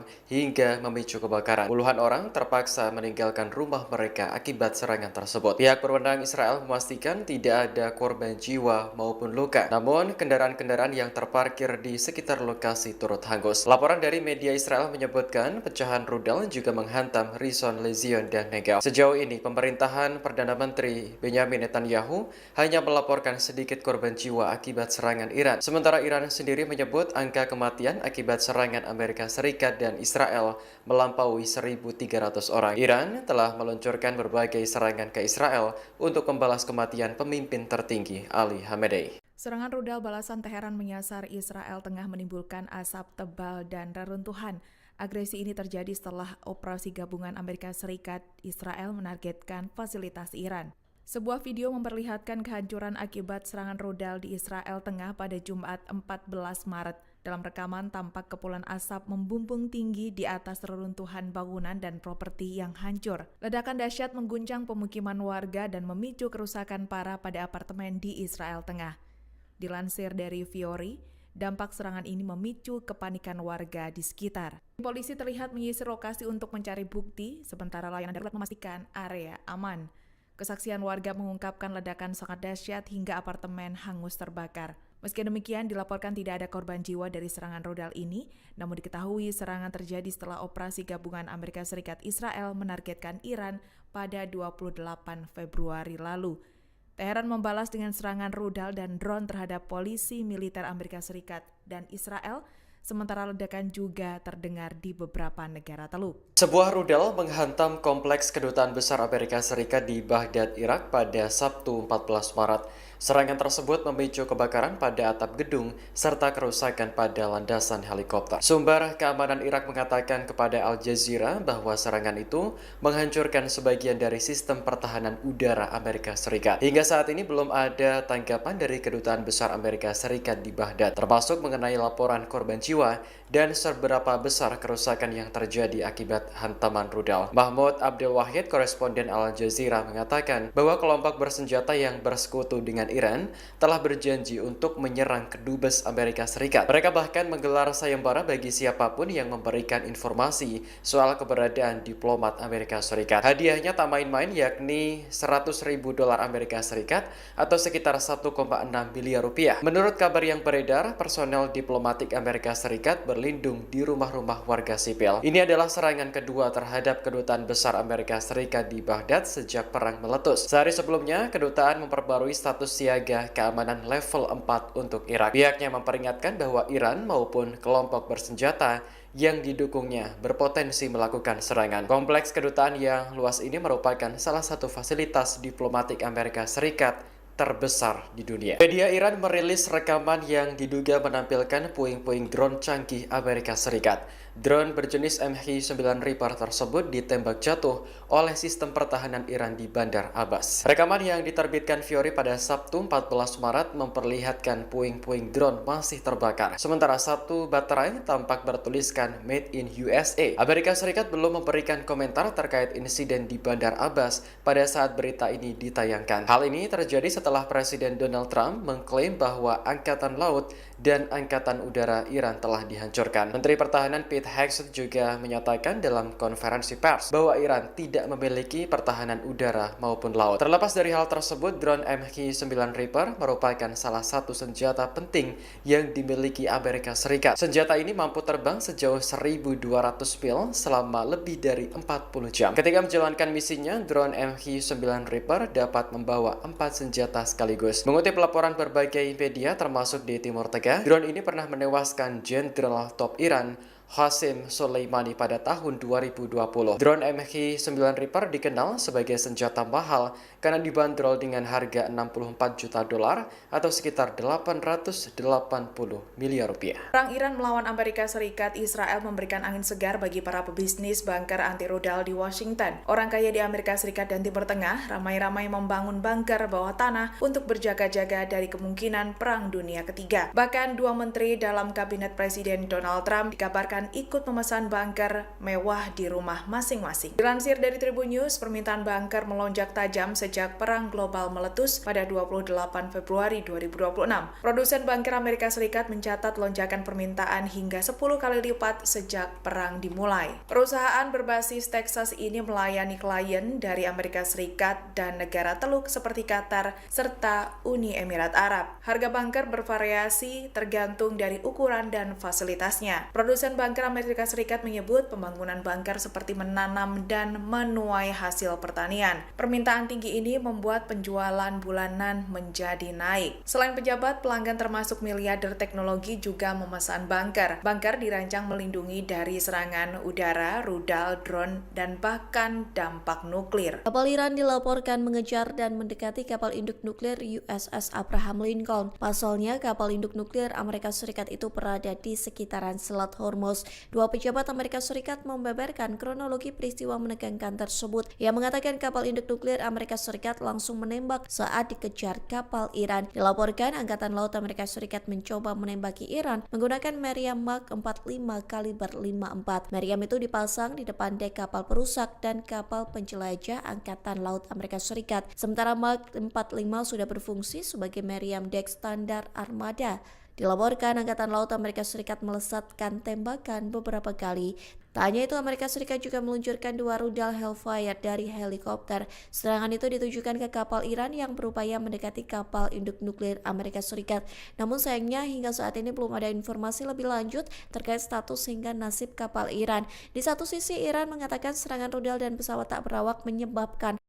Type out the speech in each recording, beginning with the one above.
padam hingga memicu kebakaran. Puluhan orang terpaksa meninggalkan rumah mereka akibat serangan tersebut. Pihak berwenang Israel memastikan tidak ada korban jiwa maupun luka. Namun, kendaraan-kendaraan yang terparkir di sekitar lokasi turut hangus. Laporan dari media Israel menyebutkan pecahan rudal juga menghantam Rishon LeZion dan Negev. Sejauh ini, pemerintahan Perdana Menteri Benyamin Netanyahu hanya melaporkan sedikit korban jiwa akibat serangan Iran. Sementara Iran sendiri menyebut angka kematian akibat serangan Amerika Serikat dan Israel melampaui 1.300 orang. Iran telah meluncurkan berbagai serangan ke Israel untuk membalas kematian pemimpin tertinggi Ali Khamenei. Serangan rudal balasan Teheran menyasar Israel tengah menimbulkan asap tebal dan reruntuhan. Agresi ini terjadi setelah operasi gabungan Amerika Serikat Israel menargetkan fasilitas Iran. Sebuah video memperlihatkan kehancuran akibat serangan rudal di Israel Tengah pada Jumat 14 Maret. Dalam rekaman tampak kepulan asap membumbung tinggi di atas reruntuhan bangunan dan properti yang hancur. Ledakan dahsyat mengguncang pemukiman warga dan memicu kerusakan parah pada apartemen di Israel Tengah. Dilansir dari Fiori, dampak serangan ini memicu kepanikan warga di sekitar. Polisi terlihat menyisir lokasi untuk mencari bukti, sementara layanan darurat memastikan area aman. Kesaksian warga mengungkapkan ledakan sangat dahsyat hingga apartemen hangus terbakar. Meski demikian, dilaporkan tidak ada korban jiwa dari serangan rudal ini, namun diketahui serangan terjadi setelah operasi gabungan Amerika Serikat Israel menargetkan Iran pada 28 Februari lalu. Teheran membalas dengan serangan rudal dan drone terhadap polisi militer Amerika Serikat dan Israel, sementara ledakan juga terdengar di beberapa negara Teluk. Sebuah rudal menghantam kompleks Kedutaan Besar Amerika Serikat di Baghdad, Irak pada Sabtu 14 Maret. Serangan tersebut memicu kebakaran pada atap gedung serta kerusakan pada landasan helikopter. Sumber keamanan Irak mengatakan kepada Al Jazeera bahwa serangan itu menghancurkan sebagian dari sistem pertahanan udara Amerika Serikat. Hingga saat ini belum ada tanggapan dari Kedutaan Besar Amerika Serikat di Baghdad, termasuk mengenai laporan korban jiwa dan seberapa besar kerusakan yang terjadi akibat hantaman rudal. Mahmud Abdul Wahid, koresponden Al Jazeera, mengatakan bahwa kelompok bersenjata yang bersekutu dengan Iran telah berjanji untuk menyerang kedubes Amerika Serikat. Mereka bahkan menggelar sayembara bagi siapapun yang memberikan informasi soal keberadaan diplomat Amerika Serikat. Hadiahnya tak main-main, yakni $100.000 Amerika Serikat atau sekitar 1,6 miliar rupiah. Menurut kabar yang beredar, personel diplomatik Amerika Serikat berlindung di rumah-rumah warga sipil. Ini adalah serangan kedua terhadap Kedutaan Besar Amerika Serikat di Baghdad sejak perang meletus. Sehari sebelumnya, kedutaan memperbarui status siaga keamanan level 4 untuk Irak. Pihaknya memperingatkan bahwa Iran maupun kelompok bersenjata yang didukungnya berpotensi melakukan serangan. Kompleks kedutaan yang luas ini merupakan salah satu fasilitas diplomatik Amerika Serikat terbesar di dunia. Media Iran merilis rekaman yang diduga menampilkan puing-puing drone canggih Amerika Serikat. Drone berjenis MH9 Reaper tersebut ditembak jatuh oleh sistem pertahanan Iran di Bandar Abbas. Rekaman yang diterbitkan Fiori pada Sabtu 14 Maret memperlihatkan puing-puing drone masih terbakar. Sementara satu baterai tampak bertuliskan Made in USA. Amerika Serikat belum memberikan komentar terkait insiden di Bandar Abbas pada saat berita ini ditayangkan. Hal ini terjadi setelah Presiden Donald Trump mengklaim bahwa Angkatan Laut dan Angkatan Udara Iran telah dihancurkan. Menteri Pertahanan Pete Hegseth juga menyatakan dalam konferensi pers bahwa Iran tidak memiliki pertahanan udara maupun laut. Terlepas dari hal tersebut, drone MH9 Reaper merupakan salah satu senjata penting yang dimiliki Amerika Serikat. Senjata ini mampu terbang sejauh 1.200 mil selama lebih dari 40 jam. Ketika menjalankan misinya, drone MH9 Reaper dapat membawa 4 senjata sekaligus. Mengutip laporan berbagai media termasuk di Timur Tengah, drone ini pernah menewaskan Jenderal Top Iran Qasem Soleimani pada tahun 2020. Drone MH9 Reaper dikenal sebagai senjata mahal karena dibanderol dengan harga $64 juta atau sekitar 880 miliar rupiah. Perang Iran melawan Amerika Serikat, Israel memberikan angin segar bagi para pebisnis bunker anti rudal di Washington. Orang kaya di Amerika Serikat dan Timur Tengah ramai-ramai membangun bunker bawah tanah untuk berjaga-jaga dari kemungkinan Perang Dunia Ketiga. Bahkan dua menteri dalam kabinet Presiden Donald Trump dikabarkan Iran ikut memesan bunker mewah di rumah masing-masing. Dilansir dari Tribun News, permintaan bunker melonjak tajam sejak perang global meletus pada 28 Februari 2026. Produsen bunker Amerika Serikat mencatat lonjakan permintaan hingga 10 kali lipat sejak perang dimulai. Perusahaan berbasis Texas ini melayani klien dari Amerika Serikat dan negara Teluk seperti Qatar serta Uni Emirat Arab. Harga bunker bervariasi tergantung dari ukuran dan fasilitasnya. Produsen bunker Amerika Serikat menyebut pembangunan bunker seperti menanam dan menuai hasil pertanian. Permintaan tinggi ini membuat penjualan bulanan menjadi naik. Selain pejabat, pelanggan termasuk miliarder teknologi juga memesan bunker. Bunker dirancang melindungi dari serangan udara, rudal, drone, dan bahkan dampak nuklir. Kapal Iran dilaporkan mengejar dan mendekati kapal induk nuklir USS Abraham Lincoln. Pasalnya, kapal induk nuklir Amerika Serikat itu berada di sekitaran Selat Hormuz. Dua pejabat Amerika Serikat membeberkan kronologi peristiwa menegangkan tersebut. Ia mengatakan kapal induk nuklir Amerika Serikat langsung menembak saat dikejar kapal Iran. Dilaporkan Angkatan Laut Amerika Serikat mencoba menembaki Iran menggunakan Merriam Mark 45 kaliber 54. Merriam itu dipasang di depan dek kapal perusak dan kapal penjelajah Angkatan Laut Amerika Serikat. Sementara Mark 45 sudah berfungsi sebagai Merriam Deck standar armada. Dilaporkan Angkatan Laut Amerika Serikat melesatkan tembakan beberapa kali. Tak hanya itu, Amerika Serikat juga meluncurkan 2 rudal Hellfire dari helikopter. Serangan itu ditujukan ke kapal Iran yang berupaya mendekati kapal induk nuklir Amerika Serikat. Namun sayangnya hingga saat ini belum ada informasi lebih lanjut terkait status hingga nasib kapal Iran. Di satu sisi, Iran mengatakan serangan rudal dan pesawat tak berawak menyebabkan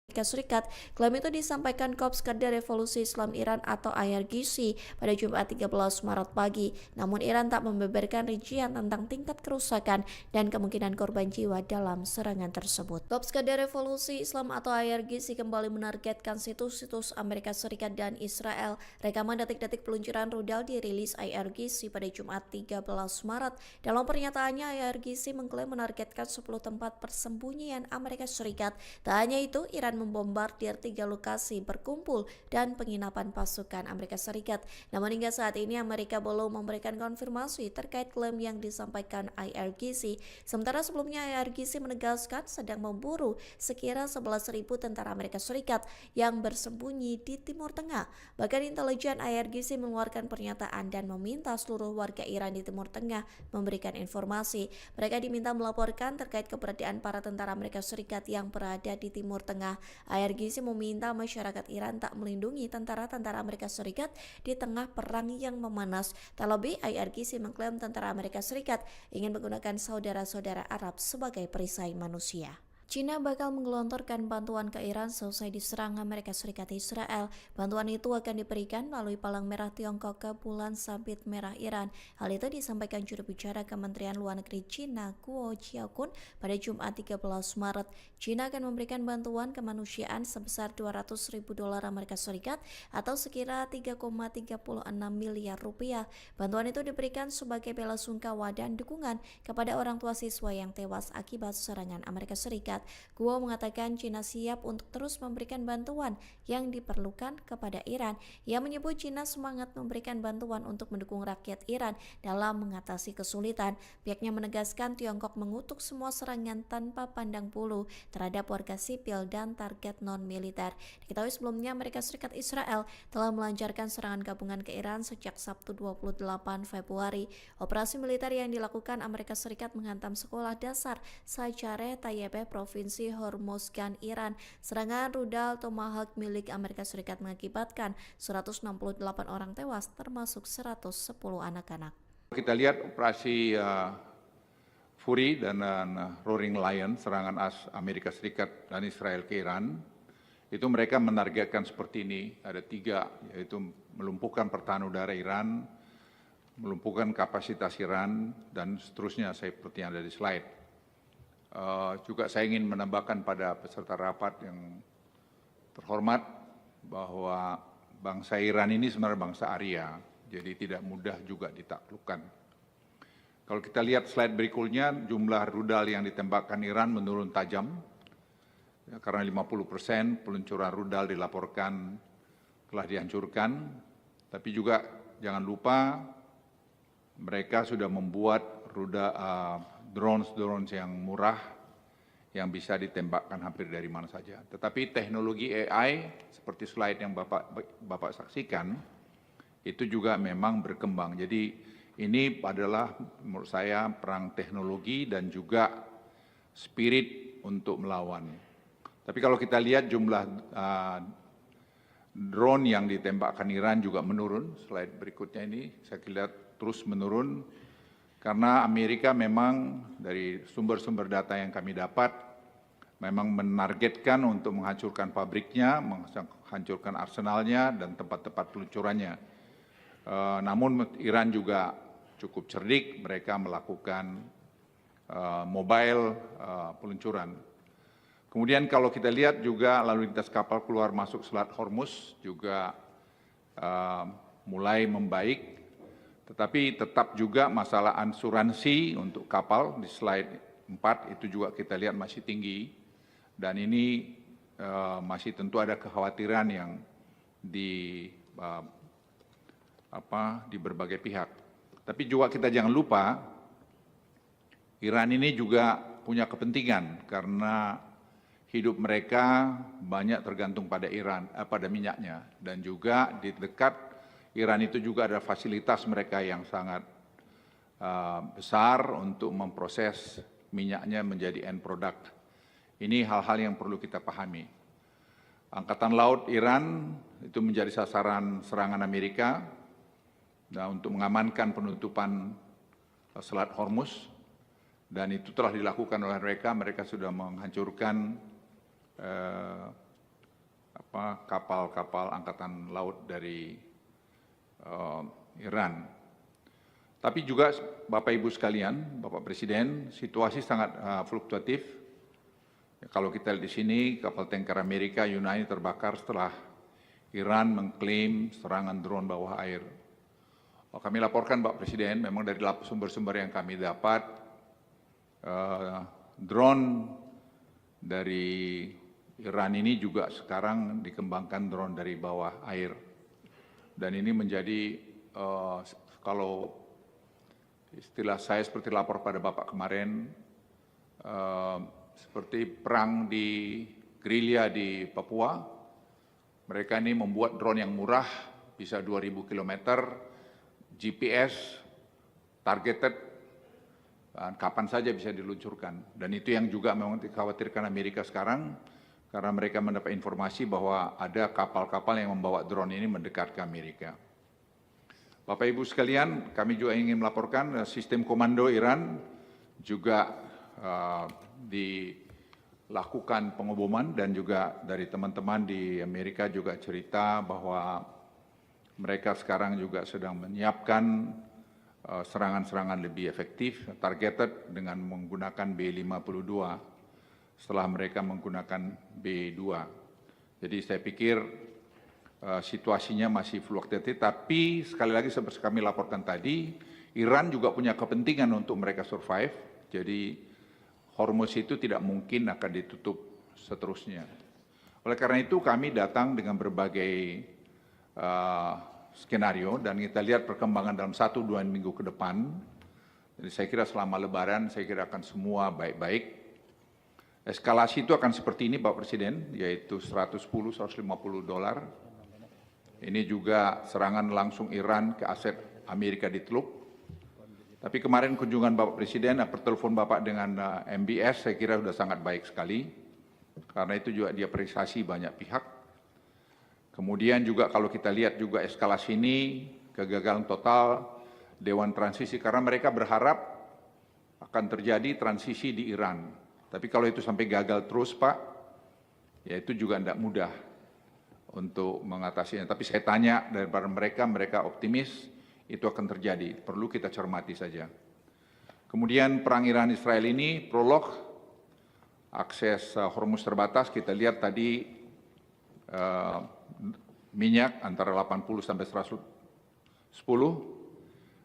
Amerika Serikat. Klaim itu disampaikan Korps Garda Revolusi Islam Iran atau IRGC pada Jumat 13 Maret pagi. Namun Iran tak membeberkan rincian tentang tingkat kerusakan dan kemungkinan korban jiwa dalam serangan tersebut. Korps Garda Revolusi Islam atau IRGC kembali menargetkan situs-situs Amerika Serikat dan Israel. Rekaman detik-detik peluncuran rudal dirilis IRGC pada Jumat 13 Maret. Dalam pernyataannya, IRGC mengklaim menargetkan 10 tempat persembunyian Amerika Serikat. Tak hanya itu, Iran membombardir 3 lokasi berkumpul dan penginapan pasukan Amerika Serikat. Namun hingga saat ini Amerika belum memberikan konfirmasi terkait klaim yang disampaikan IRGC. Sementara sebelumnya IRGC menegaskan sedang memburu sekira 11.000 tentara Amerika Serikat yang bersembunyi di Timur Tengah. Bahkan intelijen IRGC mengeluarkan pernyataan dan meminta seluruh warga Iran di Timur Tengah memberikan informasi. Mereka diminta melaporkan terkait keberadaan para tentara Amerika Serikat yang berada di Timur Tengah. IRGC meminta masyarakat Iran tak melindungi tentara-tentara Amerika Serikat di tengah perang yang memanas. Terlebih, IRGC mengklaim tentara Amerika Serikat ingin menggunakan saudara-saudara Arab sebagai perisai manusia. China bakal menggelontorkan bantuan ke Iran selesai diserang Amerika Serikat Israel. Bantuan itu akan diberikan melalui Palang Merah Tiongkok ke Bulan Sabit Merah Iran. Hal itu disampaikan juru bicara Kementerian Luar Negeri China, Guo Jiakun, pada Jumat 13 Maret. China akan memberikan bantuan kemanusiaan sebesar $200.000 Amerika Serikat atau sekira 3,36 miliar rupiah. Bantuan itu diberikan sebagai bela sungkawa dan dukungan kepada orang tua siswa yang tewas akibat serangan Amerika Serikat. Guo mengatakan China siap untuk terus memberikan bantuan yang diperlukan kepada Iran. Ia menyebut China semangat memberikan bantuan untuk mendukung rakyat Iran dalam mengatasi kesulitan. Pihaknya menegaskan Tiongkok mengutuk semua serangan tanpa pandang bulu terhadap warga sipil dan target non-militer. Diketahui sebelumnya Amerika Serikat Israel telah melancarkan serangan gabungan ke Iran sejak Sabtu 28 Februari. Operasi militer yang dilakukan Amerika Serikat menghantam sekolah dasar Sajareh Tayyebe Provinsi Hormozgan, Iran. Serangan rudal Tomahawk milik Amerika Serikat mengakibatkan 168 orang tewas, termasuk 110 anak-anak. Kita lihat operasi Fury dan Roaring Lion, serangan Amerika Serikat dan Israel ke Iran, itu mereka menargetkan seperti ini, ada 3, yaitu melumpuhkan pertahanan udara Iran, melumpuhkan kapasitas Iran, dan seterusnya seperti yang ada di slide. Juga saya ingin menambahkan pada peserta rapat yang terhormat bahwa bangsa Iran ini sebenarnya bangsa Arya, jadi tidak mudah juga ditaklukkan. Kalau kita lihat slide berikutnya, jumlah rudal yang ditembakkan Iran menurun tajam, ya, karena 50% peluncuran rudal dilaporkan telah dihancurkan, tapi juga jangan lupa mereka sudah membuat drones yang murah yang bisa ditembakkan hampir dari mana saja. Tetapi teknologi AI seperti slide yang Bapak saksikan itu juga memang berkembang. Jadi ini adalah menurut saya perang teknologi dan juga spirit untuk melawan. Tapi kalau kita lihat jumlah drone yang ditembakkan Iran juga menurun. Slide berikutnya ini saya lihat terus menurun karena Amerika memang dari sumber-sumber data yang kami dapat memang menargetkan untuk menghancurkan pabriknya, menghancurkan arsenalnya dan tempat-tempat peluncurannya. Namun Iran juga cukup cerdik, mereka melakukan mobile peluncuran. Kemudian kalau kita lihat juga lalu lintas kapal keluar masuk Selat Hormuz juga mulai membaik, tetapi tetap juga masalah asuransi untuk kapal di slide 4 itu juga kita lihat masih tinggi dan ini masih tentu ada kekhawatiran yang di berbagai pihak. Tapi juga kita jangan lupa Iran ini juga punya kepentingan karena hidup mereka banyak tergantung pada pada minyaknya dan juga di dekat Iran itu juga ada fasilitas mereka yang sangat besar untuk memproses minyaknya menjadi end product. Ini hal-hal yang perlu kita pahami. Angkatan Laut Iran itu menjadi sasaran serangan Amerika. Nah, untuk mengamankan penutupan Selat Hormuz dan itu telah dilakukan oleh mereka sudah menghancurkan kapal-kapal angkatan laut dari Iran. Tapi juga Bapak Ibu sekalian, Bapak Presiden, situasi sangat fluktuatif. Kalau kita lihat di sini, kapal tanker Amerika Yunani terbakar setelah Iran mengklaim serangan drone bawah air. Kami laporkan Pak Presiden, memang dari sumber-sumber yang kami dapat, drone dari Iran ini juga sekarang dikembangkan drone dari bawah air. Dan ini menjadi, kalau istilah saya seperti lapor pada Bapak kemarin, seperti perang di gerilya di Papua, mereka ini membuat drone yang murah, bisa 2.000 km, GPS, targeted, kapan saja bisa diluncurkan. Dan itu yang juga memang dikhawatirkan Amerika sekarang, karena mereka mendapat informasi bahwa ada kapal-kapal yang membawa drone ini mendekat ke Amerika. Bapak Ibu sekalian, kami juga ingin melaporkan sistem komando Iran juga dilakukan pengeboman dan juga dari teman-teman di Amerika juga cerita bahwa mereka sekarang juga sedang menyiapkan serangan-serangan lebih efektif, targeted dengan menggunakan B-52 setelah mereka menggunakan B-2. Jadi saya pikir situasinya masih fluktuatif, tapi sekali lagi seperti kami laporkan tadi, Iran juga punya kepentingan untuk mereka survive, jadi Hormuz itu tidak mungkin akan ditutup seterusnya. Oleh karena itu kami datang dengan berbagai skenario dan kita lihat perkembangan dalam 1-2 minggu ke depan. Jadi saya kira selama Lebaran saya kira akan semua baik-baik. Eskalasi itu akan seperti ini Pak Presiden, yaitu $110-150. Ini juga serangan langsung Iran ke aset Amerika di Teluk. Tapi kemarin kunjungan Bapak Presiden, pertelepon Bapak dengan MBS saya kira sudah sangat baik sekali. Karena itu juga diapresiasi banyak pihak. Kemudian juga kalau kita lihat juga eskalasi ini, kegagalan total Dewan Transisi, karena mereka berharap akan terjadi transisi di Iran. Tapi kalau itu sampai gagal terus Pak, ya itu juga tidak mudah untuk mengatasinya. Tapi saya tanya daripada mereka optimis itu akan terjadi, perlu kita cermati saja. Kemudian perang Iran-Israel ini, prolog, akses Hormuz terbatas, kita lihat tadi minyak antara 80 sampai 110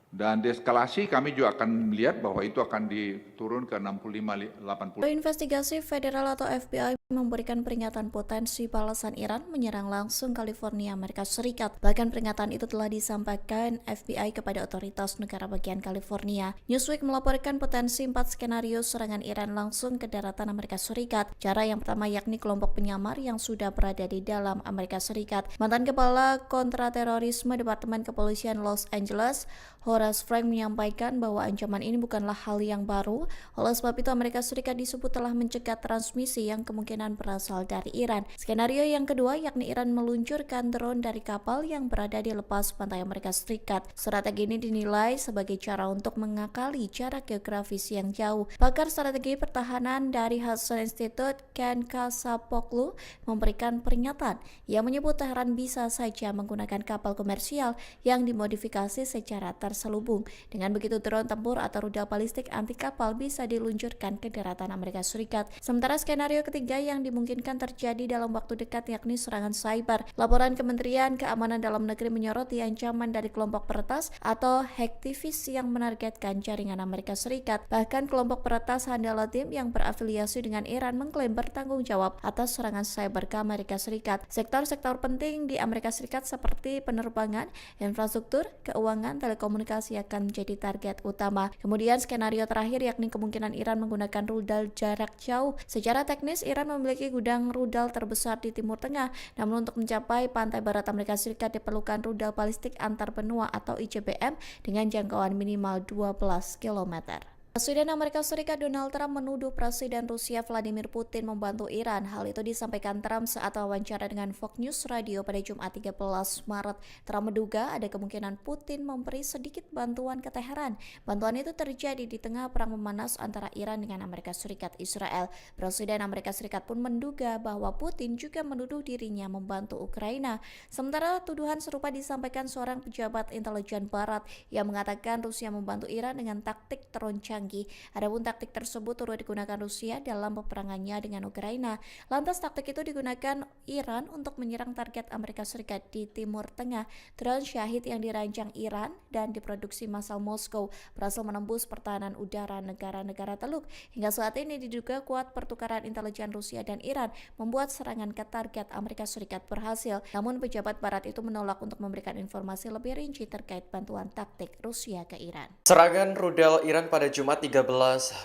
dan deeskalasi kami juga akan melihat bahwa itu akan diturun ke 65-80. Investigasi Federal atau FBI memberikan peringatan potensi balasan Iran menyerang langsung California, Amerika Serikat. Bahkan peringatan itu telah disampaikan FBI kepada otoritas negara bagian California. Newsweek melaporkan potensi 4 skenario serangan Iran langsung ke daratan Amerika Serikat. Cara yang pertama yakni kelompok penyamar yang sudah berada di dalam Amerika Serikat. Mantan Kepala Kontraterorisme Departemen Kepolisian Los Angeles, Horace Frank menyampaikan bahwa ancaman ini bukanlah hal yang baru. Oleh sebab itu Amerika Serikat disebut telah mencegah transmisi yang kemungkinan berasal dari Iran. Skenario yang kedua yakni Iran meluncurkan drone dari kapal yang berada di lepas pantai Amerika Serikat. Strategi ini dinilai sebagai cara untuk mengakali jarak geografis yang jauh. Pakar strategi pertahanan dari Hudson Institute, Ken Kasapoglu, memberikan peringatan. Ia menyebut Teheran bisa saja menggunakan kapal komersial yang dimodifikasi secara terselubung. Dengan begitu drone tempur atau rudal balistik anti kapal bisa diluncurkan ke daratan Amerika Serikat. Sementara skenario ketiga yang dimungkinkan terjadi dalam waktu dekat yakni serangan cyber. Laporan Kementerian Keamanan Dalam Negeri menyoroti ancaman dari kelompok peretas atau hacktivis yang menargetkan jaringan Amerika Serikat. Bahkan kelompok peretas Handala Team yang berafiliasi dengan Iran mengklaim bertanggung jawab atas serangan cyber ke Amerika Serikat. Sektor-sektor penting di Amerika Serikat seperti penerbangan, infrastruktur, keuangan, telekomunikasi akan menjadi target utama. Kemudian skenario terakhir yakni kemungkinan Iran menggunakan rudal jarak jauh. Secara teknis Iran memiliki gudang rudal terbesar di Timur Tengah, namun untuk mencapai pantai barat Amerika Serikat diperlukan rudal balistik antar benua atau ICBM dengan jangkauan minimal 12 km. Presiden Amerika Serikat Donald Trump menuduh Presiden Rusia Vladimir Putin membantu Iran. Hal itu disampaikan Trump saat wawancara dengan Fox News Radio pada Jumat 13 Maret. Trump menduga ada kemungkinan Putin memberi sedikit bantuan ke Teheran. Bantuan itu terjadi di tengah perang memanas antara Iran dengan Amerika Serikat Israel. Presiden Amerika Serikat pun menduga bahwa Putin juga menuduh dirinya membantu Ukraina. Sementara tuduhan serupa disampaikan seorang pejabat intelijen Barat yang mengatakan Rusia membantu Iran dengan taktik teroncang. Adapun taktik tersebut turut digunakan Rusia dalam peperangannya dengan Ukraina. Lantas taktik itu digunakan Iran untuk menyerang target Amerika Serikat di Timur Tengah. Drone Shahid yang dirancang Iran dan diproduksi massal Moskow berhasil menembus pertahanan udara negara-negara Teluk. Hingga saat ini diduga kuat pertukaran intelijen Rusia dan Iran membuat serangan ke target Amerika Serikat berhasil. Namun pejabat Barat itu menolak untuk memberikan informasi lebih rinci terkait bantuan taktik Rusia ke Iran. Serangan rudal Iran pada Jumat 13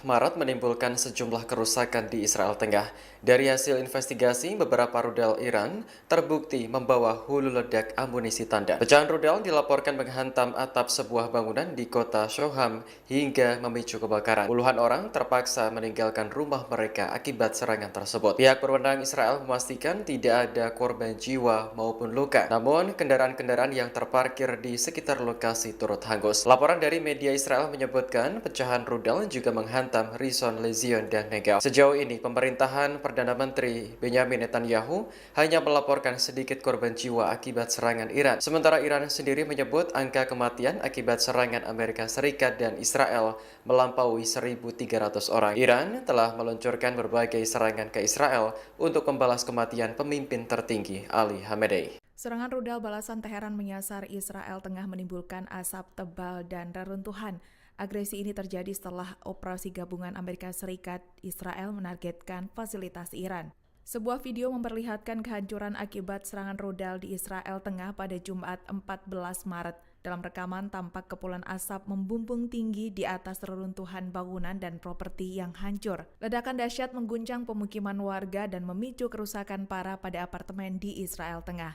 Maret menimbulkan sejumlah kerusakan di Israel Tengah. Dari hasil investigasi, beberapa rudal Iran terbukti membawa hulu ledak amunisi tanda. Pecahan rudal dilaporkan menghantam atap sebuah bangunan di kota Shoham hingga memicu kebakaran. Puluhan orang terpaksa meninggalkan rumah mereka akibat serangan tersebut. Pihak berwenang Israel memastikan tidak ada korban jiwa maupun luka. Namun, kendaraan-kendaraan yang terparkir di sekitar lokasi turut hangus. Laporan dari media Israel menyebutkan pecahan rudal juga menghantam Rishon LeZion dan Negev. Sejauh ini, pemerintahan Perdana Menteri Benjamin Netanyahu hanya melaporkan sedikit korban jiwa akibat serangan Iran. Sementara Iran sendiri menyebut angka kematian akibat serangan Amerika Serikat dan Israel melampaui 1.300 orang. Iran telah meluncurkan berbagai serangan ke Israel untuk membalas kematian pemimpin tertinggi Ali Khamenei. Serangan rudal balasan Teheran menyasar Israel Tengah menimbulkan asap tebal dan reruntuhan. Agresi ini terjadi setelah operasi gabungan Amerika Serikat Israel menargetkan fasilitas Iran. Sebuah video memperlihatkan kehancuran akibat serangan rudal di Israel Tengah pada Jumat 14 Maret. Dalam rekaman tampak kepulan asap membumbung tinggi di atas reruntuhan bangunan dan properti yang hancur. Ledakan dahsyat mengguncang pemukiman warga dan memicu kerusakan parah pada apartemen di Israel Tengah.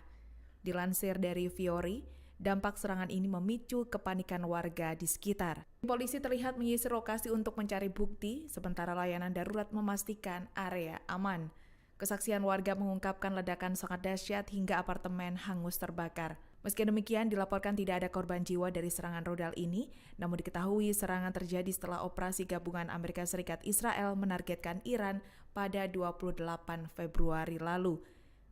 Dilansir dari Fiori, dampak serangan ini memicu kepanikan warga di sekitar. Polisi terlihat menyisir lokasi untuk mencari bukti, sementara layanan darurat memastikan area aman. Kesaksian warga mengungkapkan ledakan sangat dahsyat hingga apartemen hangus terbakar. Meski demikian, dilaporkan tidak ada korban jiwa dari serangan rudal ini, namun diketahui serangan terjadi setelah operasi gabungan Amerika Serikat Israel menargetkan Iran pada 28 Februari lalu.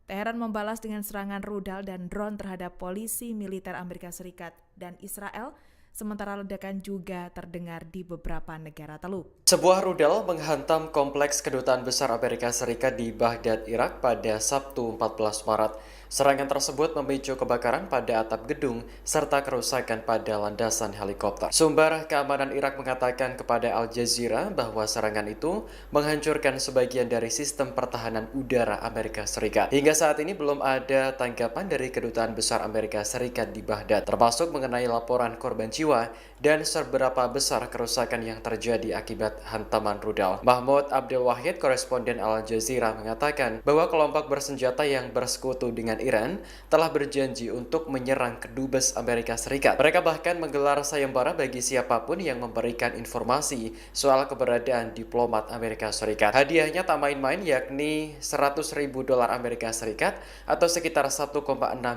Teheran membalas dengan serangan rudal dan drone terhadap polisi militer Amerika Serikat dan Israel sementara ledakan juga terdengar di beberapa negara Teluk. Sebuah rudal menghantam kompleks kedutaan besar Amerika Serikat di Baghdad, Irak pada Sabtu 14 Maret. Serangan tersebut memicu kebakaran pada atap gedung serta kerusakan pada landasan helikopter. Sumber keamanan Irak mengatakan kepada Al Jazeera bahwa serangan itu menghancurkan sebagian dari sistem pertahanan udara Amerika Serikat. Hingga saat ini belum ada tanggapan dari kedutaan besar Amerika Serikat di Baghdad, termasuk mengenai laporan korban jiwa dan seberapa besar kerusakan yang terjadi akibat hantaman rudal. Mahmud Abdul Wahid, koresponden Al Jazeera, mengatakan bahwa kelompok bersenjata yang bersekutu dengan Iran telah berjanji untuk menyerang kedubes Amerika Serikat. Mereka bahkan menggelar sayembara bagi siapapun yang memberikan informasi soal keberadaan diplomat Amerika Serikat. Hadiahnya tak main-main, yakni $100.000 Amerika Serikat atau sekitar 1,6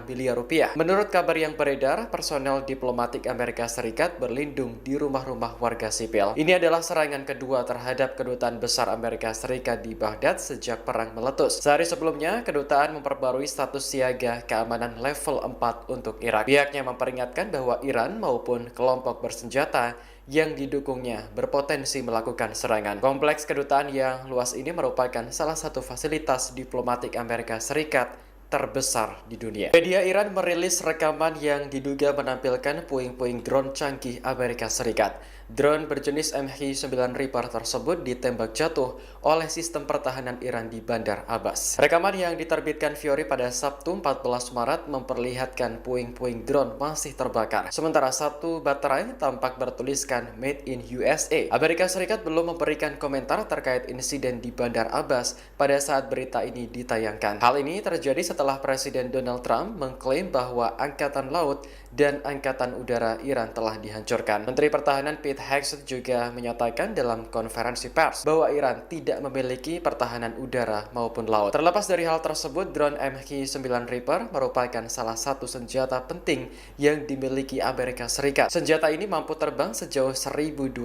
miliar rupiah. Menurut kabar yang beredar, personel diplomatik Amerika Serikat berlindung di rumah-rumah warga sipil. Ini adalah serangan kedua terhadap kedutaan besar Amerika Serikat di Baghdad sejak perang meletus. Sehari sebelumnya, kedutaan memperbarui status siaga keamanan level 4 untuk Irak. Pihaknya memperingatkan bahwa Iran maupun kelompok bersenjata yang didukungnya berpotensi melakukan serangan. Kompleks kedutaan yang luas ini merupakan salah satu fasilitas diplomatik Amerika Serikat terbesar di dunia. Media Iran merilis rekaman yang diduga menampilkan puing-puing drone canggih Amerika Serikat. Drone berjenis MH9 Reaper tersebut ditembak jatuh oleh sistem pertahanan Iran di Bandar Abbas. Rekaman yang diterbitkan Fiori pada Sabtu 14 Maret memperlihatkan puing-puing drone masih terbakar. Sementara satu baterai tampak bertuliskan Made in USA. Amerika Serikat belum memberikan komentar terkait insiden di Bandar Abbas pada saat berita ini ditayangkan. Hal ini terjadi setelah Presiden Donald Trump mengklaim bahwa Angkatan Laut dan Angkatan Udara Iran telah dihancurkan. Menteri Pertahanan Pete Hegseth juga menyatakan dalam konferensi pers bahwa Iran tidak memiliki pertahanan udara maupun laut. Terlepas dari hal tersebut, drone MH9 Reaper merupakan salah satu senjata penting yang dimiliki Amerika Serikat. Senjata ini mampu terbang sejauh 1.200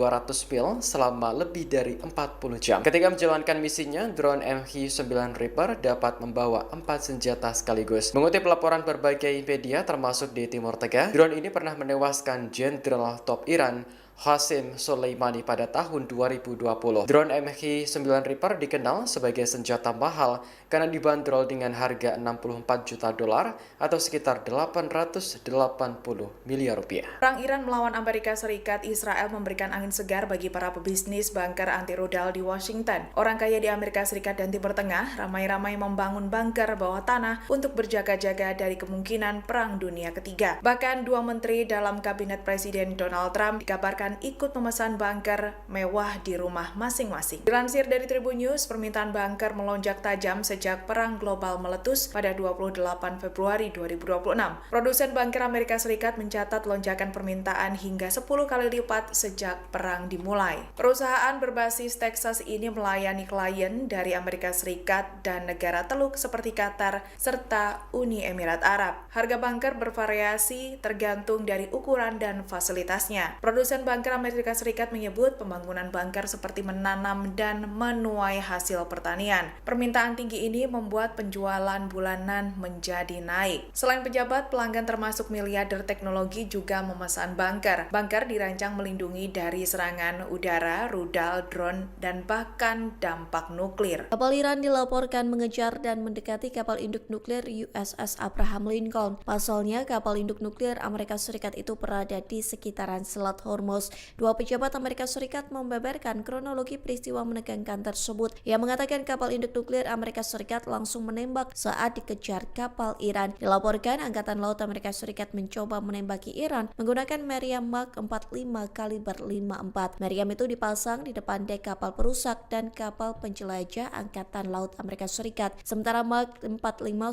mil selama lebih dari 40 jam. Ketika menjalankan misinya, drone MH9 Reaper dapat membawa 4 senjata sekaligus. Mengutip laporan berbagai media termasuk di Timur Tengah, drone ini pernah menewaskan Jenderal top Iran Qasem Soleimani pada tahun 2020. Drone MH9 Reaper dikenal sebagai senjata mahal karena dibanderol dengan harga $64 juta atau sekitar 880 miliar rupiah. Perang Iran melawan Amerika Serikat, Israel memberikan angin segar bagi para pebisnis bunker anti rudal di Washington. Orang kaya di Amerika Serikat dan Timur Tengah ramai-ramai membangun bunker bawah tanah untuk berjaga-jaga dari kemungkinan Perang Dunia Ketiga. Bahkan dua menteri dalam kabinet Presiden Donald Trump dikabarkan ikut memesan bunker mewah di rumah masing-masing. Dilansir dari Tribun News, permintaan bunker melonjak tajam sejak perang global meletus pada 28 Februari 2026. Produsen bunker Amerika Serikat mencatat lonjakan permintaan hingga 10 kali lipat sejak perang dimulai. Perusahaan berbasis Texas ini melayani klien dari Amerika Serikat dan negara Teluk seperti Qatar serta Uni Emirat Arab. Harga bunker bervariasi tergantung dari ukuran dan fasilitasnya. Produsen bunker Amerika Serikat menyebut pembangunan bunker seperti menanam dan menuai hasil pertanian. Permintaan tinggi ini membuat penjualan bulanan menjadi naik. Selain pejabat, pelanggan termasuk miliarder teknologi juga memesan bunker. Bunker dirancang melindungi dari serangan udara, rudal, drone, dan bahkan dampak nuklir. Kapal Iran dilaporkan mengejar dan mendekati kapal induk nuklir USS Abraham Lincoln. Pasalnya, kapal induk nuklir Amerika Serikat itu berada di sekitaran Selat Hormuz. Dua pejabat Amerika Serikat membeberkan kronologi peristiwa menegangkan tersebut. Ia mengatakan kapal induk nuklir Amerika Serikat langsung menembak saat dikejar kapal Iran. Dilaporkan Angkatan Laut Amerika Serikat mencoba menembaki Iran menggunakan Merriam Mark 45 kaliber 54. Merriam itu dipasang di depan dek kapal perusak dan kapal penjelajah Angkatan Laut Amerika Serikat. Sementara Mark 45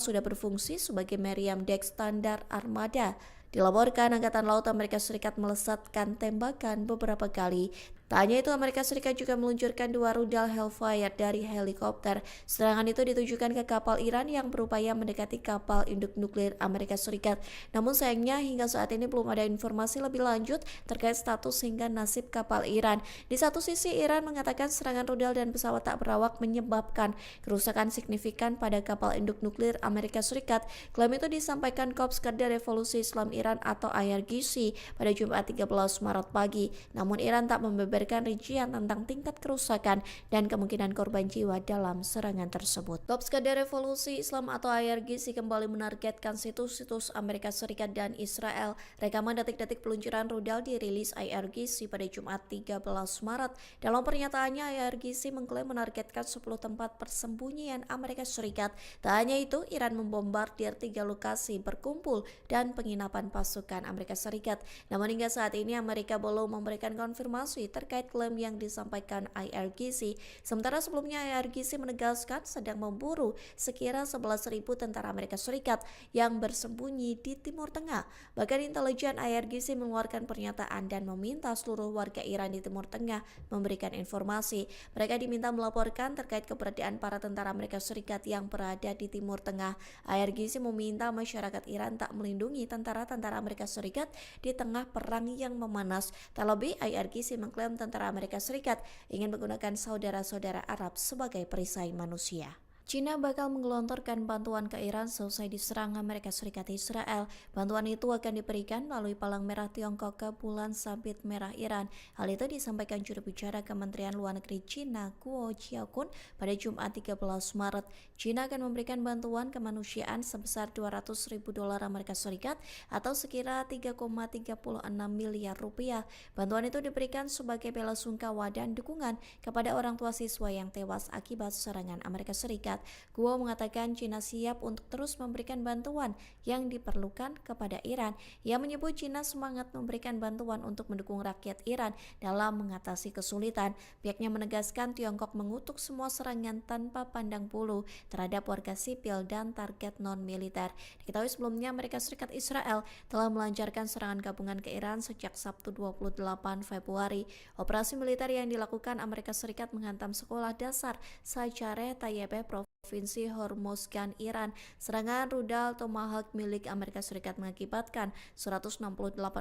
sudah berfungsi sebagai Merriam dek standar armada. Dilaporkan Angkatan Laut Amerika Serikat melesatkan tembakan beberapa kali, Tak hanya itu, Amerika Serikat juga meluncurkan 2 rudal Hellfire dari helikopter. Serangan itu ditujukan ke kapal Iran yang berupaya mendekati kapal induk nuklir Amerika Serikat. Namun sayangnya hingga saat ini belum ada informasi lebih lanjut terkait status hingga nasib kapal Iran. Di satu sisi, Iran mengatakan serangan rudal dan pesawat tak berawak menyebabkan kerusakan signifikan pada kapal induk nuklir Amerika Serikat. Klaim itu disampaikan Korps Garda Revolusi Islam Iran atau IRGC pada Jumat 13 Maret pagi. Namun Iran tak membeberkan rincian tentang tingkat kerusakan dan kemungkinan korban jiwa dalam serangan tersebut. Korps Garda Revolusi Islam atau IRGC kembali menargetkan situs-situs Amerika Serikat dan Israel. Rekaman detik-detik peluncuran rudal dirilis IRGC pada Jumat 13 Maret. Dalam pernyataannya, IRGC mengklaim menargetkan 10 tempat persembunyian Amerika Serikat. Tak hanya itu, Iran membombardir 3 lokasi berkumpul dan penginapan pasukan Amerika Serikat. Namun hingga saat ini Amerika belum memberikan konfirmasi terkait klaim yang disampaikan IRGC. Sementara sebelumnya IRGC menegaskan sedang memburu sekira 11.000 tentara Amerika Serikat yang bersembunyi di Timur Tengah. Bahkan intelijen IRGC mengeluarkan pernyataan dan meminta seluruh warga Iran di Timur Tengah memberikan informasi. Mereka diminta melaporkan terkait keberadaan para tentara Amerika Serikat yang berada di Timur Tengah. IRGC meminta masyarakat Iran tak melindungi tentara-tentara Amerika Serikat di tengah perang yang memanas. Terlebih, IRGC mengklaim tentara Amerika Serikat ingin menggunakan saudara-saudara Arab sebagai perisai manusia. China bakal menggelontorkan bantuan ke Iran selesai diserang Amerika Serikat Israel. Bantuan itu akan diberikan melalui Palang Merah Tiongkok ke Bulan Sabit Merah Iran. Hal itu disampaikan juru bicara Kementerian Luar Negeri China, Guo Jiakun, pada Jumat 13 Maret. China akan memberikan bantuan kemanusiaan sebesar $200.000 Amerika Serikat atau sekira 3,36 miliar rupiah. Bantuan itu diberikan sebagai bela sungkawa dan dukungan kepada orang tua siswa yang tewas akibat serangan Amerika Serikat. Guo mengatakan China siap untuk terus memberikan bantuan yang diperlukan kepada Iran. Ia menyebut China semangat memberikan bantuan untuk mendukung rakyat Iran dalam mengatasi kesulitan. Pihaknya menegaskan Tiongkok mengutuk semua serangan tanpa pandang bulu terhadap warga sipil dan target non-militer. Diketahui sebelumnya Amerika Serikat Israel telah melancarkan serangan gabungan ke Iran sejak Sabtu 28 Februari. Operasi militer yang dilakukan Amerika Serikat menghantam sekolah dasar Sajareh Tayyebe Provinsi Hormozgan, Iran. Serangan rudal Tomahawk milik Amerika Serikat mengakibatkan 168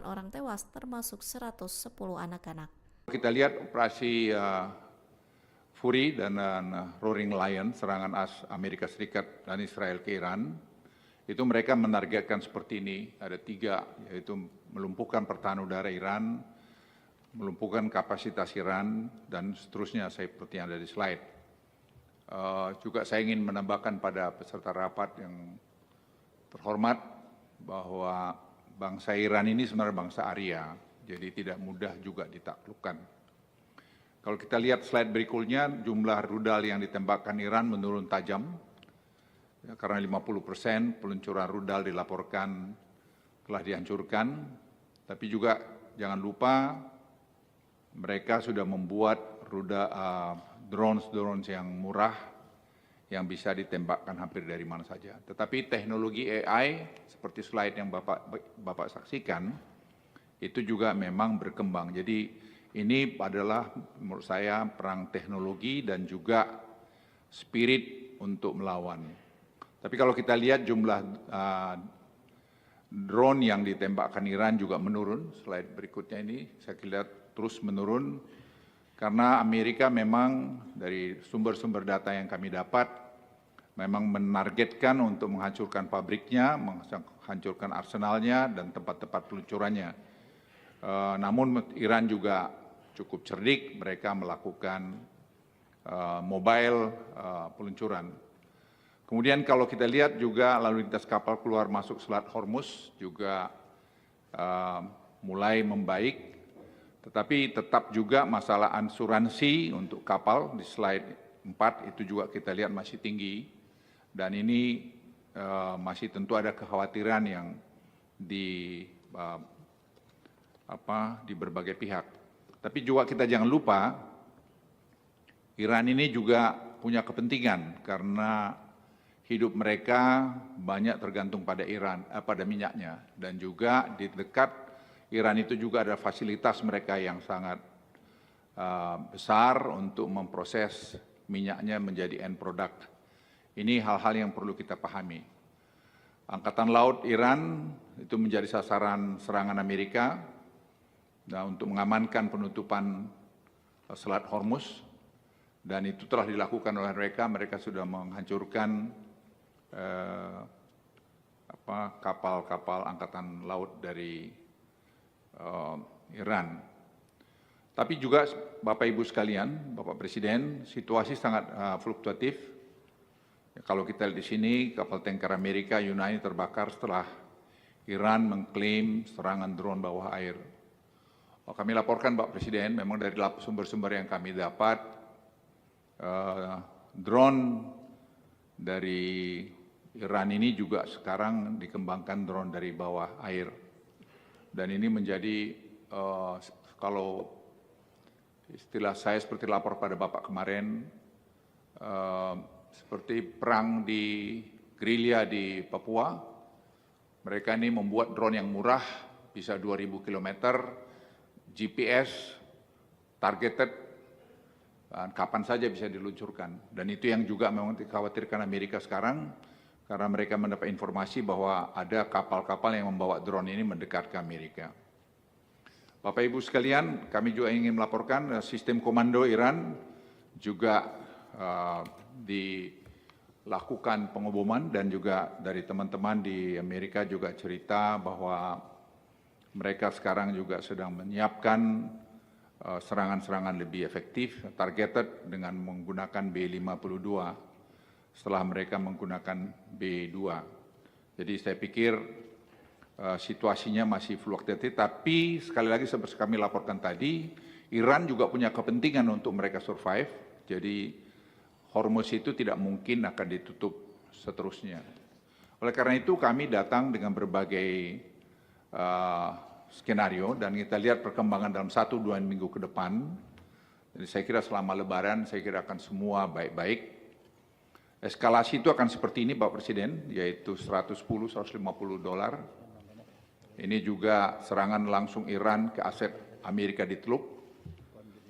orang tewas, termasuk 110 anak-anak. Kita lihat operasi Fury dan Roaring Lion, serangan Amerika Serikat dan Israel ke Iran, itu mereka menargetkan seperti ini. Ada 3, yaitu melumpuhkan pertahanan udara Iran, melumpuhkan kapasitas Iran, dan seterusnya seperti yang ada di slide. Juga saya ingin menambahkan pada peserta rapat yang terhormat bahwa bangsa Iran ini sebenarnya bangsa Arya, jadi tidak mudah juga ditaklukkan. Kalau kita lihat slide berikutnya, jumlah rudal yang ditembakkan Iran menurun tajam, ya, karena 50% peluncuran rudal dilaporkan telah dihancurkan, tapi juga jangan lupa mereka sudah membuat drones yang murah yang bisa ditembakkan hampir dari mana saja. Tetapi teknologi AI seperti slide yang Bapak saksikan itu juga memang berkembang. Jadi ini adalah menurut saya perang teknologi dan juga spirit untuk melawan. Tapi kalau kita lihat jumlah drone yang ditembakkan Iran juga menurun. Slide berikutnya ini saya lihat terus menurun. Karena Amerika memang dari sumber-sumber data yang kami dapat memang menargetkan untuk menghancurkan pabriknya, menghancurkan arsenalnya dan tempat-tempat peluncurannya. Namun Iran juga cukup cerdik, mereka melakukan mobile peluncuran. Kemudian kalau kita lihat juga lalu lintas kapal keluar masuk Selat Hormuz juga mulai membaik. Tetapi tetap juga masalah asuransi untuk kapal di slide 4 itu juga kita lihat masih tinggi. Dan ini masih tentu ada kekhawatiran yang di berbagai pihak. Tapi juga kita jangan lupa Iran ini juga punya kepentingan karena hidup mereka banyak tergantung pada pada minyaknya, dan juga di dekat Iran itu juga ada fasilitas mereka yang sangat besar untuk memproses minyaknya menjadi end product. Ini hal-hal yang perlu kita pahami. Angkatan Laut Iran itu menjadi sasaran serangan Amerika untuk mengamankan penutupan Selat Hormuz, dan itu telah dilakukan oleh mereka. Mereka sudah menghancurkan kapal-kapal angkatan laut dari Iran. Tapi juga Bapak Ibu sekalian, Bapak Presiden, situasi sangat fluktuatif. Kalau kita lihat di sini, kapal tanker Amerika Yunani terbakar setelah Iran mengklaim serangan drone bawah air. Kami laporkan Pak Presiden, memang dari sumber-sumber yang kami dapat, drone dari Iran ini juga sekarang dikembangkan drone dari bawah air. Dan ini menjadi, kalau istilah saya seperti lapor pada Bapak kemarin, seperti perang di gerilya di Papua. Mereka ini membuat drone yang murah, bisa 2.000 km, GPS, targeted, dan kapan saja bisa diluncurkan. Dan itu yang juga memang dikhawatirkan Amerika sekarang, karena mereka mendapat informasi bahwa ada kapal-kapal yang membawa drone ini mendekat ke Amerika. Bapak Ibu sekalian, kami juga ingin melaporkan sistem komando Iran juga dilakukan pengeboman, dan juga dari teman-teman di Amerika juga cerita bahwa mereka sekarang juga sedang menyiapkan serangan-serangan lebih efektif, targeted dengan menggunakan B-52 setelah mereka menggunakan B-2. Jadi saya pikir situasinya masih fluktuatif, tapi sekali lagi seperti kami laporkan tadi, Iran juga punya kepentingan untuk mereka survive. Jadi Hormuz itu tidak mungkin akan ditutup seterusnya. Oleh karena itu kami datang dengan berbagai skenario, dan kita lihat perkembangan dalam 1-2 minggu ke depan. Jadi saya kira selama Lebaran saya kira akan semua baik-baik. Eskalasi itu akan seperti ini Pak Presiden, yaitu $110-150. Ini juga serangan langsung Iran ke aset Amerika di Teluk.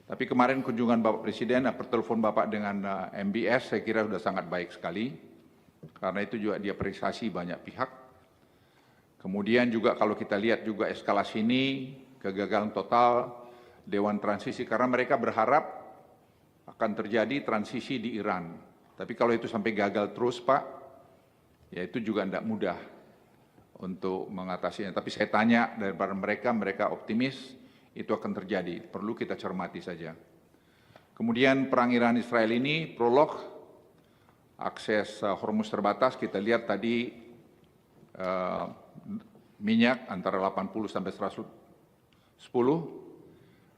Tapi kemarin kunjungan Bapak Presiden, pertelepon Bapak dengan MBS, saya kira sudah sangat baik sekali. Karena itu juga diapresiasi banyak pihak. Kemudian juga kalau kita lihat juga eskalasi ini, kegagalan total Dewan Transisi, karena mereka berharap akan terjadi transisi di Iran. Tapi kalau itu sampai gagal terus Pak, ya itu juga tidak mudah untuk mengatasinya. Tapi saya tanya daripada mereka optimis itu akan terjadi, perlu kita cermati saja. Kemudian perang Iran-Israel ini, prolog, akses Hormuz terbatas, kita lihat tadi minyak antara 80 sampai 110,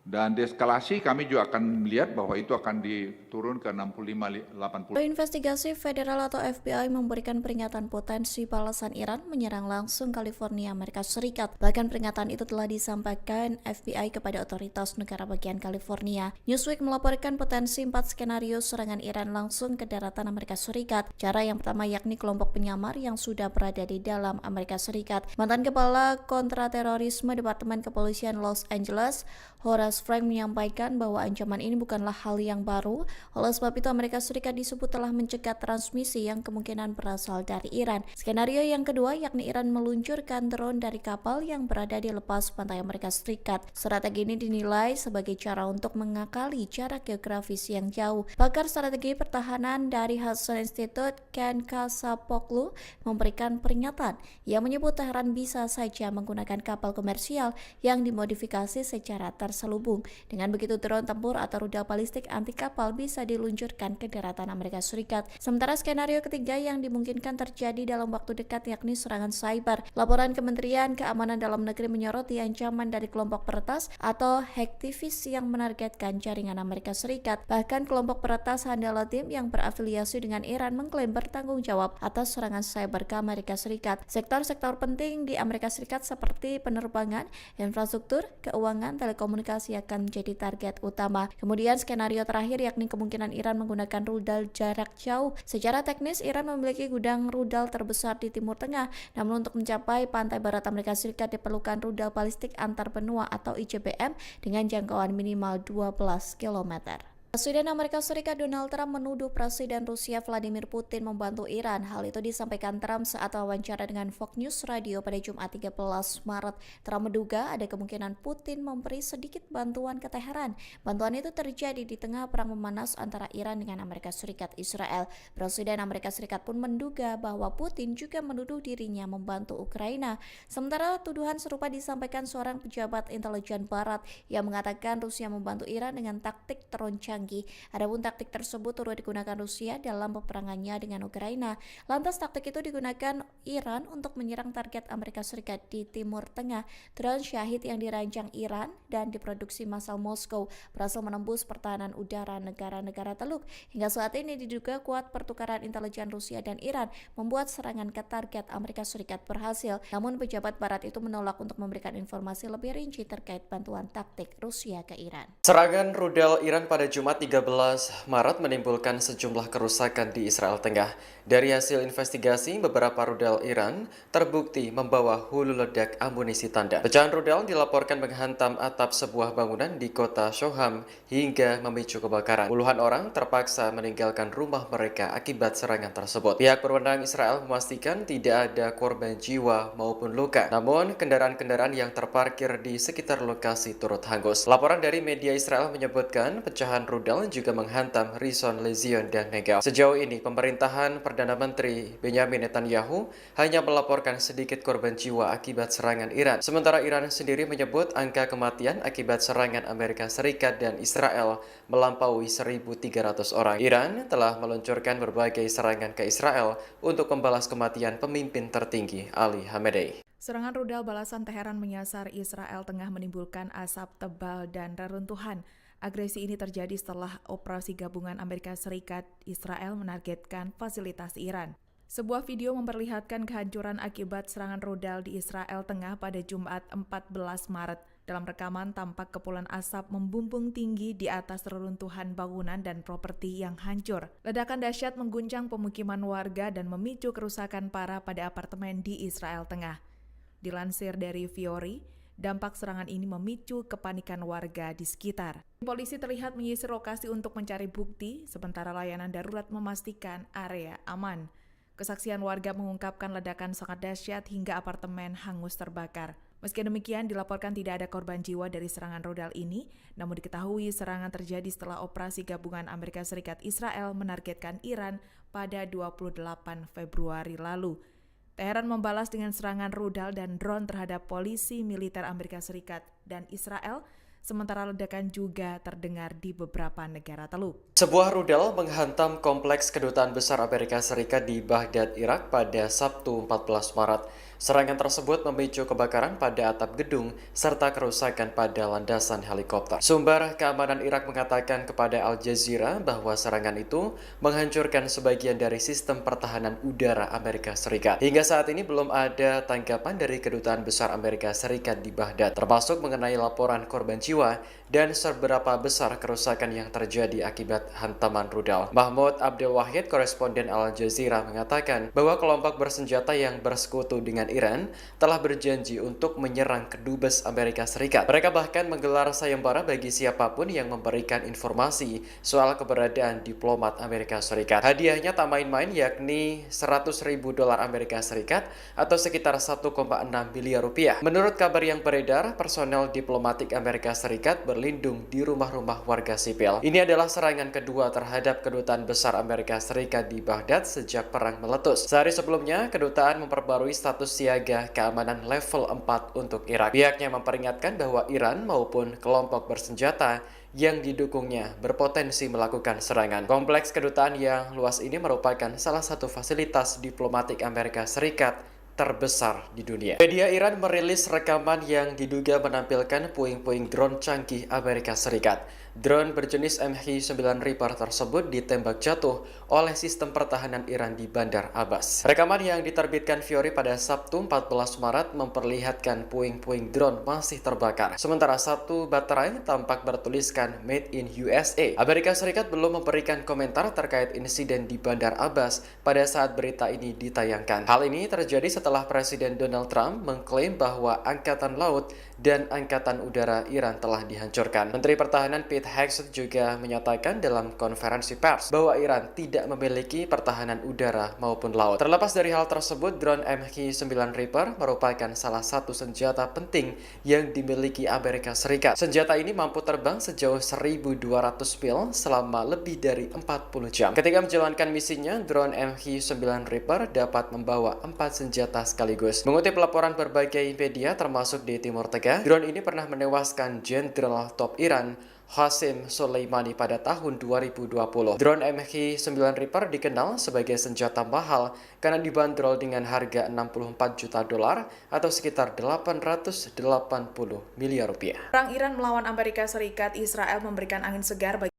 dan deeskalasi kami juga akan melihat bahwa itu akan diturun ke 65-80. Investigasi Federal atau FBI memberikan peringatan potensi balasan Iran menyerang langsung California, Amerika Serikat. Bahkan peringatan itu telah disampaikan FBI kepada otoritas negara bagian California. Newsweek melaporkan potensi 4 skenario serangan Iran langsung ke daratan Amerika Serikat. Cara yang pertama yakni kelompok penyamar yang sudah berada di dalam Amerika Serikat. Mantan Kepala Kontraterorisme Departemen Kepolisian Los Angeles, Horace Frank menyampaikan bahwa ancaman ini bukanlah hal yang baru. Oleh sebab itu Amerika Serikat disebut telah mencegah transmisi yang kemungkinan berasal dari Iran. Skenario yang kedua yakni Iran meluncurkan drone dari kapal yang berada di lepas pantai Amerika Serikat. Strategi ini dinilai sebagai cara untuk mengakali jarak geografis yang jauh. Pakar strategi pertahanan dari Hudson Institute, Ken Kasapoglu, memberikan peringatan. Ia menyebut Teheran bisa saja menggunakan kapal komersial yang dimodifikasi secara terselubung. Dengan begitu drone tempur atau rudal balistik anti kapal bisa diluncurkan ke daratan Amerika Serikat. Sementara skenario ketiga yang dimungkinkan terjadi dalam waktu dekat yakni serangan cyber. Laporan Kementerian Keamanan Dalam Negeri menyoroti ancaman dari kelompok peretas atau hacktivis yang menargetkan jaringan Amerika Serikat. Bahkan kelompok peretas Handala Team yang berafiliasi dengan Iran mengklaim bertanggung jawab atas serangan cyber ke Amerika Serikat. Sektor-sektor penting di Amerika Serikat seperti penerbangan, infrastruktur, keuangan, telekomunikasi masih akan menjadi target utama. Kemudian skenario terakhir yakni kemungkinan Iran menggunakan rudal jarak jauh. Secara teknis, Iran memiliki gudang rudal terbesar di Timur Tengah, namun untuk mencapai pantai barat Amerika Serikat diperlukan rudal balistik antar benua atau ICBM dengan jangkauan minimal 12 km. Presiden Amerika Serikat Donald Trump menuduh Presiden Rusia Vladimir Putin membantu Iran. Hal itu disampaikan Trump saat wawancara dengan Fox News Radio pada Jumat 13 Maret. Trump menduga ada kemungkinan Putin memberi sedikit bantuan ke Teheran. Bantuan itu terjadi di tengah perang memanas antara Iran dengan Amerika Serikat Israel. Presiden Amerika Serikat pun menduga bahwa Putin juga menuduh dirinya membantu Ukraina. Sementara tuduhan serupa disampaikan seorang pejabat intelijen Barat yang mengatakan Rusia membantu Iran dengan taktik teroncang. Adapun taktik tersebut turut digunakan Rusia dalam peperangannya dengan Ukraina. Lantas taktik itu digunakan Iran untuk menyerang target Amerika Serikat di Timur Tengah. Drone Shahid yang dirancang Iran dan diproduksi massal Moskow berhasil menembus pertahanan udara negara-negara Teluk. Hingga saat ini diduga kuat pertukaran intelijen Rusia dan Iran membuat serangan ke target Amerika Serikat berhasil. Namun pejabat Barat itu menolak untuk memberikan informasi lebih rinci terkait bantuan taktik Rusia ke Iran. Serangan rudal Iran pada Jumat 13 Maret menimbulkan sejumlah kerusakan di Israel Tengah. Dari hasil investigasi, beberapa rudal Iran terbukti membawa hulu ledak amunisi tanda. Pecahan rudal dilaporkan menghantam atap sebuah bangunan di kota Shoham hingga memicu kebakaran. Puluhan orang terpaksa meninggalkan rumah mereka akibat serangan tersebut. Pihak berwenang Israel memastikan tidak ada korban jiwa maupun luka. Namun, kendaraan-kendaraan yang terparkir di sekitar lokasi turut hangus. Laporan dari media Israel menyebutkan pecahan rudal juga menghantam Rishon LeZion dan Negev. Sejauh ini, pemerintahan Perdana Menteri Benjamin Netanyahu hanya melaporkan sedikit korban jiwa akibat serangan Iran. Sementara Iran sendiri menyebut angka kematian akibat serangan Amerika Serikat dan Israel melampaui 1.300 orang. Iran telah meluncurkan berbagai serangan ke Israel untuk membalas kematian pemimpin tertinggi Ali Khamenei. Serangan rudal balasan Teheran menyasar Israel tengah menimbulkan asap tebal dan reruntuhan. Agresi ini terjadi setelah operasi gabungan Amerika Serikat Israel menargetkan fasilitas Iran. Sebuah video memperlihatkan kehancuran akibat serangan rudal di Israel Tengah pada Jumat 14 Maret. Dalam rekaman tampak kepulan asap membumbung tinggi di atas reruntuhan bangunan dan properti yang hancur. Ledakan dahsyat mengguncang pemukiman warga dan memicu kerusakan parah pada apartemen di Israel Tengah. Dilansir dari Fiori, dampak serangan ini memicu kepanikan warga di sekitar. Polisi terlihat menyisir lokasi untuk mencari bukti, sementara layanan darurat memastikan area aman. Kesaksian warga mengungkapkan ledakan sangat dahsyat hingga apartemen hangus terbakar. Meski demikian, dilaporkan tidak ada korban jiwa dari serangan rudal ini, namun diketahui serangan terjadi setelah operasi gabungan Amerika Serikat Israel menargetkan Iran pada 28 Februari lalu. Teheran membalas dengan serangan rudal dan drone terhadap polisi militer Amerika Serikat dan Israel, sementara ledakan juga terdengar di beberapa negara Teluk. Sebuah rudal menghantam kompleks Kedutaan Besar Amerika Serikat di Baghdad, Irak pada Sabtu 14 Maret. Serangan tersebut memicu kebakaran pada atap gedung serta kerusakan pada landasan helikopter. Sumber keamanan Irak mengatakan kepada Al Jazeera bahwa serangan itu menghancurkan sebagian dari sistem pertahanan udara Amerika Serikat. Hingga saat ini belum ada tanggapan dari Kedutaan Besar Amerika Serikat di Baghdad, termasuk mengenai laporan korban jiwa dan seberapa besar kerusakan yang terjadi akibat hantaman rudal. Mahmud Abdul Wahid, koresponden Al Jazeera, mengatakan bahwa kelompok bersenjata yang bersekutu dengan Iran telah berjanji untuk menyerang kedubes Amerika Serikat. Mereka bahkan menggelar sayembara bagi siapapun yang memberikan informasi soal keberadaan diplomat Amerika Serikat. Hadiahnya tak main-main, yakni $100.000 Amerika Serikat atau sekitar 1,6 miliar rupiah. Menurut kabar yang beredar, personel diplomatik Amerika Serikat berlindung di rumah-rumah warga sipil. Ini adalah serangan kedua terhadap Kedutaan Besar Amerika Serikat di Baghdad sejak perang meletus. Sehari sebelumnya, kedutaan memperbarui status siaga keamanan level 4 untuk Irak. Pihaknya memperingatkan bahwa Iran maupun kelompok bersenjata yang didukungnya berpotensi melakukan serangan. Kompleks kedutaan yang luas ini merupakan salah satu fasilitas diplomatik Amerika Serikat terbesar di dunia. Media Iran merilis rekaman yang diduga menampilkan puing-puing drone canggih Amerika Serikat. Drone berjenis MH9 Reaper tersebut ditembak jatuh oleh sistem pertahanan Iran di Bandar Abbas. Rekaman yang diterbitkan Fiori pada Sabtu 14 Maret memperlihatkan puing-puing drone masih terbakar. Sementara satu baterai tampak bertuliskan Made in USA. Amerika Serikat belum memberikan komentar terkait insiden di Bandar Abbas pada saat berita ini ditayangkan. Hal ini terjadi setelah Presiden Donald Trump mengklaim bahwa Angkatan Laut dan Angkatan Udara Iran telah dihancurkan. Menteri Pertahanan Pete Hegseth juga menyatakan dalam konferensi pers bahwa Iran tidak memiliki pertahanan udara maupun laut. Terlepas dari hal tersebut, drone MH9 Reaper merupakan salah satu senjata penting yang dimiliki Amerika Serikat. Senjata ini mampu terbang sejauh 1.200 mil selama lebih dari 40 jam. Ketika menjalankan misinya, drone MH9 Reaper dapat membawa 4 senjata sekaligus. Mengutip laporan berbagai media termasuk di Timur Tengah, drone ini pernah menewaskan Jenderal Top Iran Qasem Soleimani pada tahun 2020. Drone MH9 Reaper dikenal sebagai senjata mahal karena dibanderol dengan harga 64 juta dolar atau sekitar 880 miliar rupiah. Perang Iran melawan Amerika Serikat, Israel memberikan angin segar bagi